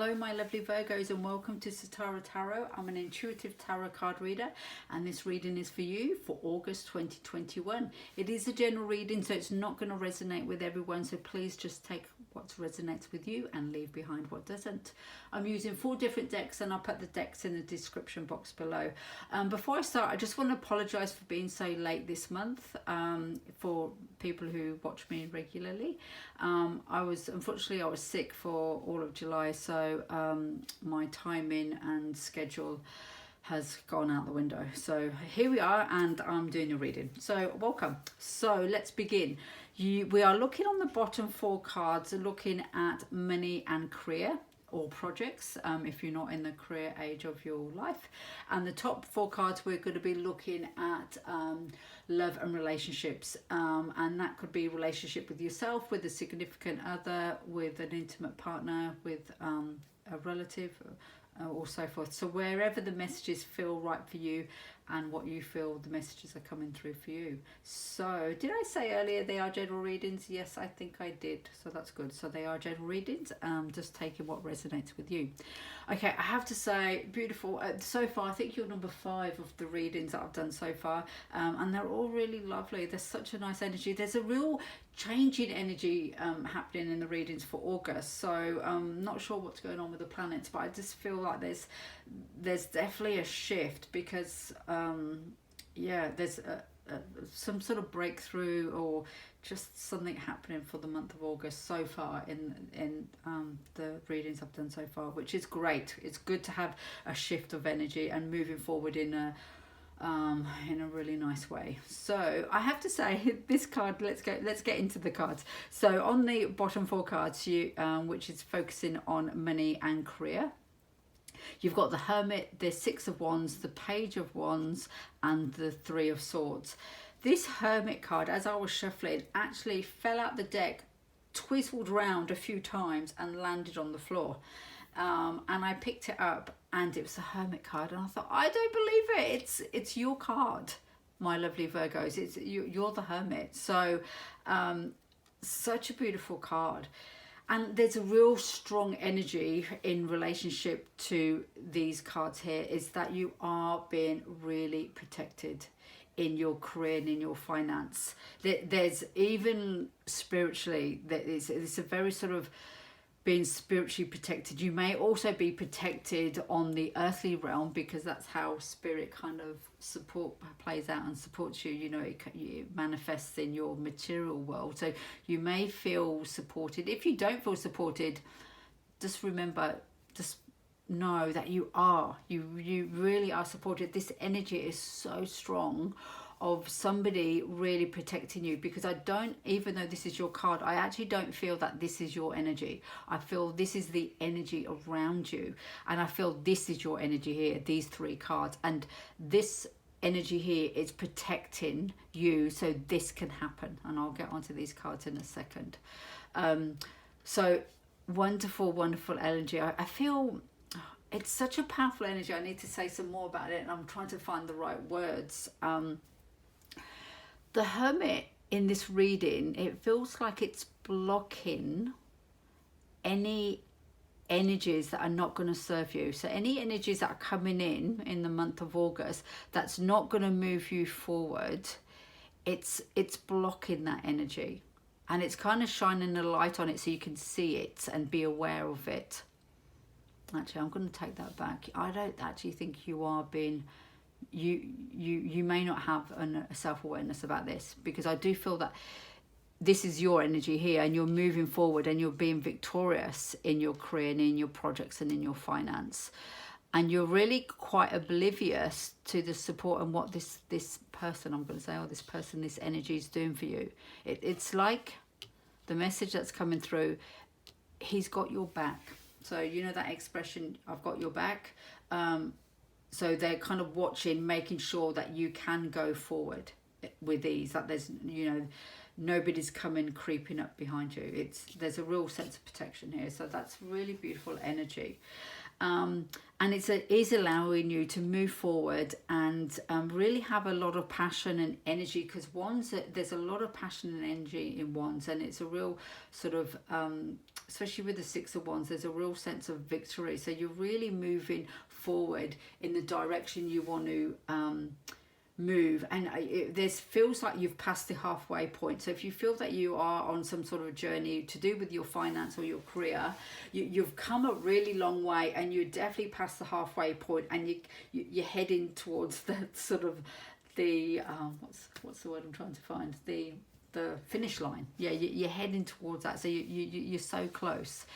Hello my lovely Virgos and welcome to Zerner Tarot. I'm an intuitive tarot card reader and this reading is for you for August 2021. It is a general reading, so it's not going to resonate with everyone, so please just take what resonates with you and leave behind what doesn't. I'm using 4 different decks and I'll put the decks in the description box below. Before I start, I just want to apologise for being so late this month for people who watch me regularly. Unfortunately I was sick for all of July, so my timing and schedule has gone out the window. So here we are and I'm doing a reading. So welcome. So let's begin. We are looking on the bottom 4 cards, looking at money and career or projects if you're not in the career age of your life, and the top 4 cards we're going to be looking at love and relationships, and that could be relationship with yourself, with a significant other, with an intimate partner, with a relative, or so forth. So wherever the messages feel right for you and what you feel the messages are coming through for you. So did I say earlier they are general readings? Yes, I think I did, so that's good. So they are general readings, just taking what resonates with you. Okay, I have to say, beautiful. So far I think you're number 5 of the readings that I've done so far, and they're all really lovely. There's such a nice energy. There's a real changing energy happening in the readings for August, so I'm not sure what's going on with the planets, but I just feel like there's definitely a shift, because yeah, there's some sort of breakthrough or just something happening for the month of August so far in the readings I've done so far, which is great. It's good to have a shift of energy and moving forward in a really nice way. So I have to say, this card, let's get into the cards. So on the bottom 4 cards, which is focusing on money and career, you've got the Hermit, the 6 of Wands, the Page of Wands, and the 3 of Swords. This Hermit card, as I was shuffling, actually fell out the deck, twizzled round a few times and landed on the floor. And I picked it up and it was the Hermit card, and I thought, I don't believe it, it's your card, my lovely Virgos. You're the Hermit. So such a beautiful card, and there's a real strong energy in relationship to these cards here, is that you are being really protected in your career and in your finance. There's even spiritually, it's a very sort of being spiritually protected. You may also be protected on the earthly realm, because that's how spirit kind of plays out and supports you. You know, it manifests in your material world. So you may feel supported. If you don't feel supported, just remember, just know that you really are supported. This energy is so strong of somebody really protecting you, because I don't, even though this is your card, I actually don't feel that this is your energy. I feel this is the energy around you, and I feel this is your energy here, these 3 cards, and this energy here is protecting you so this can happen, and I'll get onto these cards in a second. So wonderful energy. I feel it's such a powerful energy. I need to say some more about it, and I'm trying to find the right words. The Hermit in this reading, it feels like it's blocking any energies that are not going to serve you. So any energies that are coming in the month of August that's not going to move you forward, it's blocking that energy, and it's kind of shining a light on it so you can see it and be aware of it. Actually, I'm going to take that back. I don't actually think you are being... You may not have a self-awareness about this, because I do feel that this is your energy here, and you're moving forward and you're being victorious in your career and in your projects and in your finance, and you're really quite oblivious to the support and what this person, I'm going to say, this person, this energy is doing for you. It's like the message that's coming through, he's got your back. So you know that expression, I've got your back. So they're kind of watching, making sure that you can go forward with ease, that there's, you know, nobody's coming creeping up behind you. There's a real sense of protection here. So that's really beautiful energy. And it is allowing you to move forward and really have a lot of passion and energy, because Wands, there's a lot of passion and energy in Wands, and it's a real sort of especially with the Six of Wands, there's a real sense of victory. So you're really moving forward in the direction you want to move, and this feels like you've passed the halfway point. So if you feel that you are on some sort of a journey to do with your finance or your career, you've come a really long way, and you're definitely past the halfway point, and you're heading towards the sort of the what's the word I'm trying to find, the finish line. Yeah, you're heading towards that, so you're so close.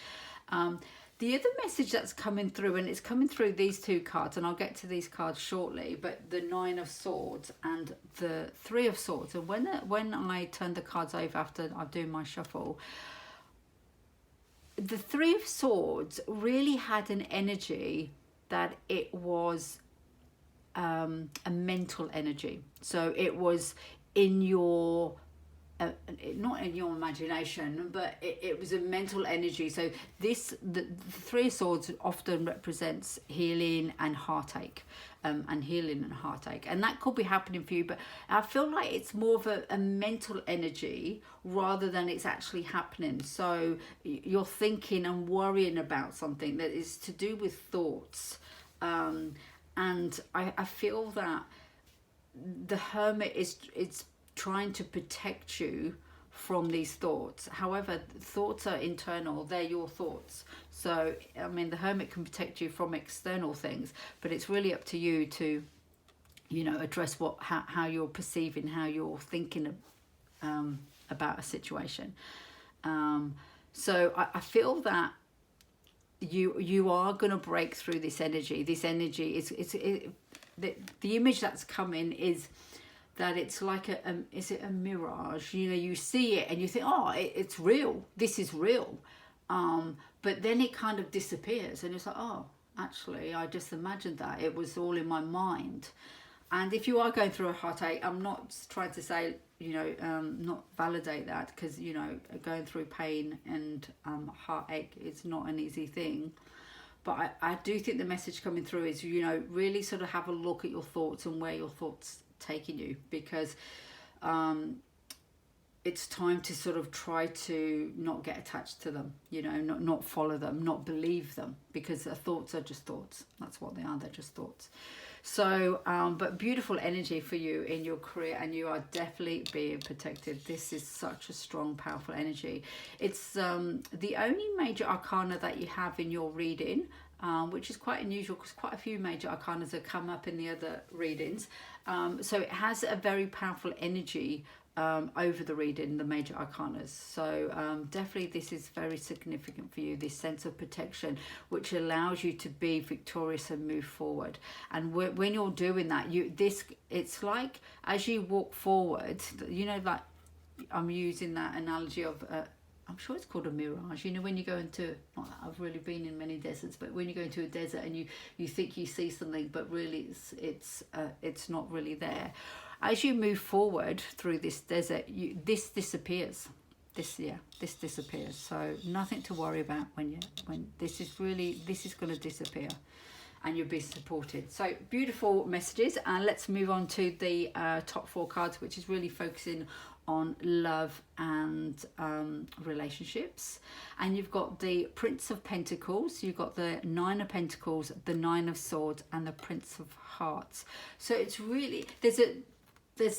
The other message that's coming through, and it's coming through these two cards, and I'll get to these cards shortly, but the Nine of Swords and the Three of Swords. And when I turn the cards over after I do my shuffle, the Three of Swords really had an energy that it was a mental energy. So it was in your not in your imagination, but it was a mental energy. So the Three of Swords often represents healing and heartache, and that could be happening for you, but I feel like it's more of a mental energy rather than it's actually happening. So you're thinking and worrying about something that is to do with thoughts, and I feel that the Hermit it's trying to protect you from these thoughts. However, thoughts are internal, they're your thoughts. So I mean, the Hermit can protect you from external things, but it's really up to you to, you know, address how you're perceiving, how you're thinking about a situation. So I feel that you are going to break through this energy. This energy the image that's coming is that it's like is it a mirage? You know, you see it and you think, oh, it's real. This is real. But then it kind of disappears, and it's like, oh, actually, I just imagined that. It was all in my mind. And if you are going through a heartache, I'm not trying to say, you know, not validate that, because, you know, going through pain and heartache, it's not an easy thing. But I do think the message coming through is, you know, really sort of have a look at your thoughts and where your thoughts taking you, because it's time to sort of try to not get attached to them, you know, not follow them, not believe them, because the thoughts are just thoughts. That's what they are, they're just thoughts. So but beautiful energy for you in your career, and you are definitely being protected. This is such a strong, powerful energy. It's the only major arcana that you have in your reading, which is quite unusual, because quite a few major arcanas have come up in the other readings. So it has a very powerful energy over the reading, the major arcanas. So definitely this is very significant for you, this sense of protection, which allows you to be victorious and move forward. And when you're doing that, it's like as you walk forward, you know, like I'm using that analogy of I'm sure it's called a mirage. You know, when you go into, I've really been in many deserts, but when you go into a desert and you think you see something, but really it's not really there. As you move forward through this desert, this disappears. This disappears. So nothing to worry about when this is going to disappear, and you'll be supported. So beautiful messages, and let's move on to the top four cards, which is really focusing on love and relationships. And you've got the Prince of Pentacles, you've got the Nine of Pentacles, the Nine of Swords, and the Prince of Hearts. So it's really, there's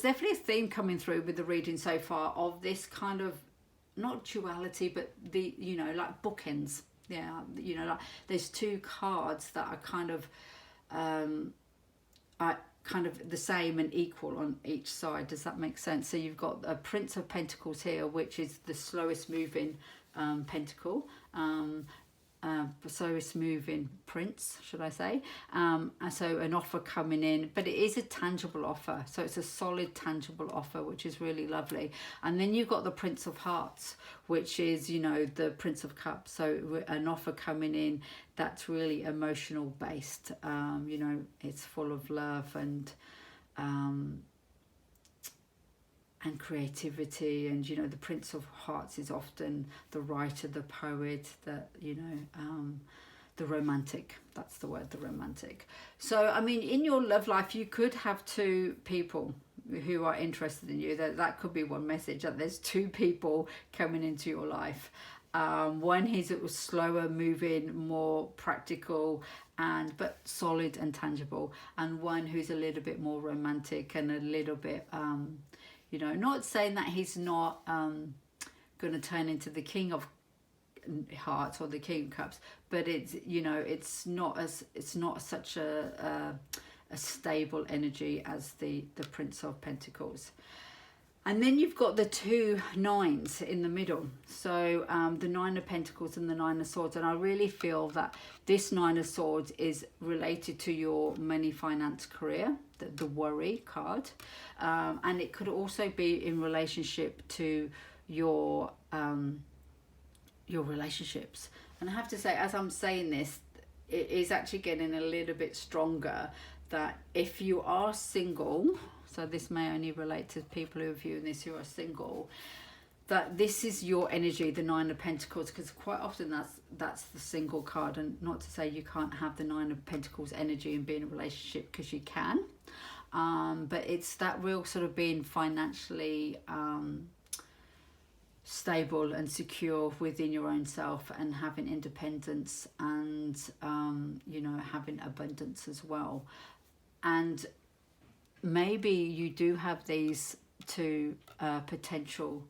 definitely a theme coming through with the reading so far of this kind of, not duality, but the, you know, like bookends. Yeah, you know, like there's two cards that are kind of the same and equal on each side. Does that make sense? So you've got a Prince of Pentacles here, which is the slowest moving pentacle, slowest moving prince, should I say. And so an offer coming in, but it is a tangible offer. So it's a solid, tangible offer, which is really lovely. And then you've got the Prince of Hearts, which is, you know, the Prince of Cups. So an offer coming in that's really emotional based. You know, it's full of love and creativity, and you know, the Prince of Hearts is often the writer, the poet, the romantic. That's the word, the romantic. So I mean, in your love life, you could have two people who are interested in you. That could be one message, that there's two people coming into your life. One who's slower moving, more practical, but solid and tangible, and one who's a little bit more romantic and a little bit, you know, not saying that he's not going to turn into the King of Hearts or the King of Cups, but it's, you know, it's not such a stable energy as the Prince of Pentacles. And then you've got the two nines in the middle. So the Nine of Pentacles and the Nine of Swords. And I really feel that this Nine of Swords is related to your money, finance, career, the worry card. And it could also be in relationship to your relationships. And I have to say, as I'm saying this, it is actually getting a little bit stronger, that if you are single, so this may only relate to people who are viewing this who are single, that this is your energy, the Nine of Pentacles, because quite often that's the single card. And not to say you can't have the Nine of Pentacles energy and be in a relationship, because you can, but it's that real sort of being financially stable and secure within your own self, and having independence, and you know, having abundance as well. And maybe you do have these two potential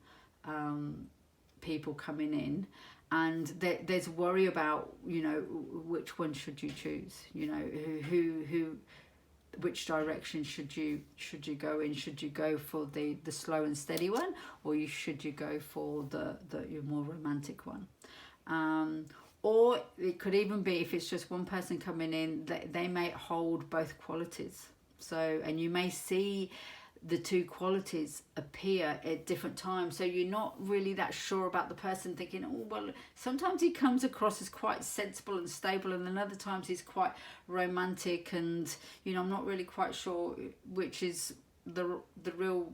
people coming in, and there's worry about, you know, which one should you choose, you know, which direction should you go in? Should you go for the slow and steady one, or should you go for your more romantic one? Or it could even be, if it's just one person coming in, they may hold both qualities. So, and you may see the two qualities appear at different times. So you're not really that sure about the person, thinking, oh, well, sometimes he comes across as quite sensible and stable, and then other times he's quite romantic, and, you know, I'm not really quite sure which is the real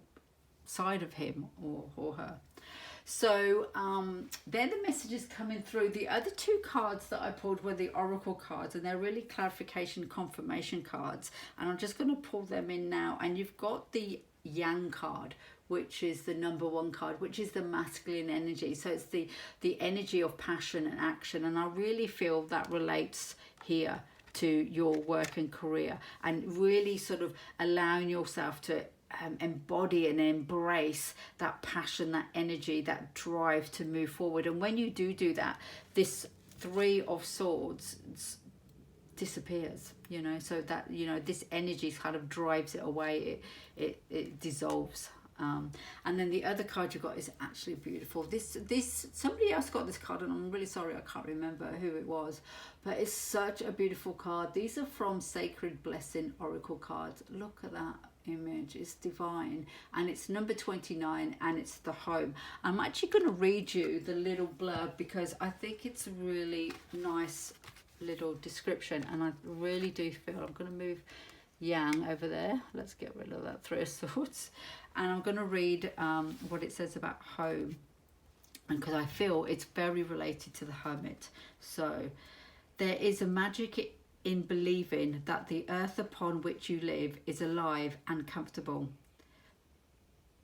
side of him or her. So they're the messages coming through. The other two cards that I pulled were the Oracle cards, and they're really clarification, confirmation cards. And I'm just going to pull them in now. And you've got the Yang card, which is the number one card, which is the masculine energy. So it's the energy of passion and action. And I really feel that relates here to your work and career, and really sort of allowing yourself to embody and embrace that passion, that energy, that drive to move forward. And when you do that, this Three of Swords disappears, you know, so that, you know, this energy kind of drives it away, it dissolves. And then the other card you got is actually beautiful. This somebody else got this card, and I'm really sorry I can't remember who it was, but it's such a beautiful card. These are from Sacred Blessing Oracle cards. Look at that image, it's divine, and it's number 29, and it's the home. I'm actually going to read you the little blurb, because I think it's a really nice little description, and I really do feel, I'm going to move Yang over there, let's get rid of that Three of Swords, and I'm going to read what it says about home, and because I feel it's very related to the Hermit. So, there is a magic in believing that the earth upon which you live is alive and comfortable.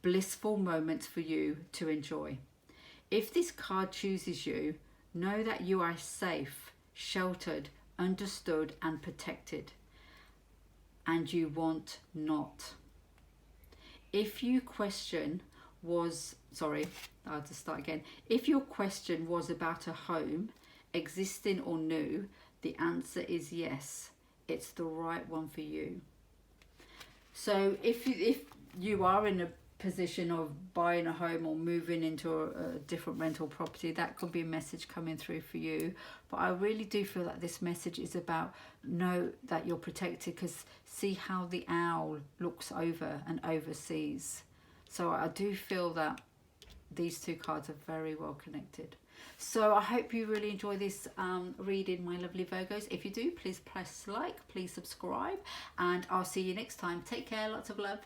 Blissful moments for you to enjoy. If this card chooses you, know that you are safe, sheltered, understood and protected, and you want not. If your question was, I'll just start again. If your question was about a home, existing or new, the answer is yes, it's the right one for you. So if you are in a position of buying a home or moving into a different rental property, that could be a message coming through for you. But I really do feel that this message is about, know that you're protected, because see how the owl looks over and oversees. So I do feel that these two cards are very well connected. So I hope you really enjoy this reading, my lovely Virgos. If you do, please press like, please subscribe, and I'll see you next time. Take care, lots of love.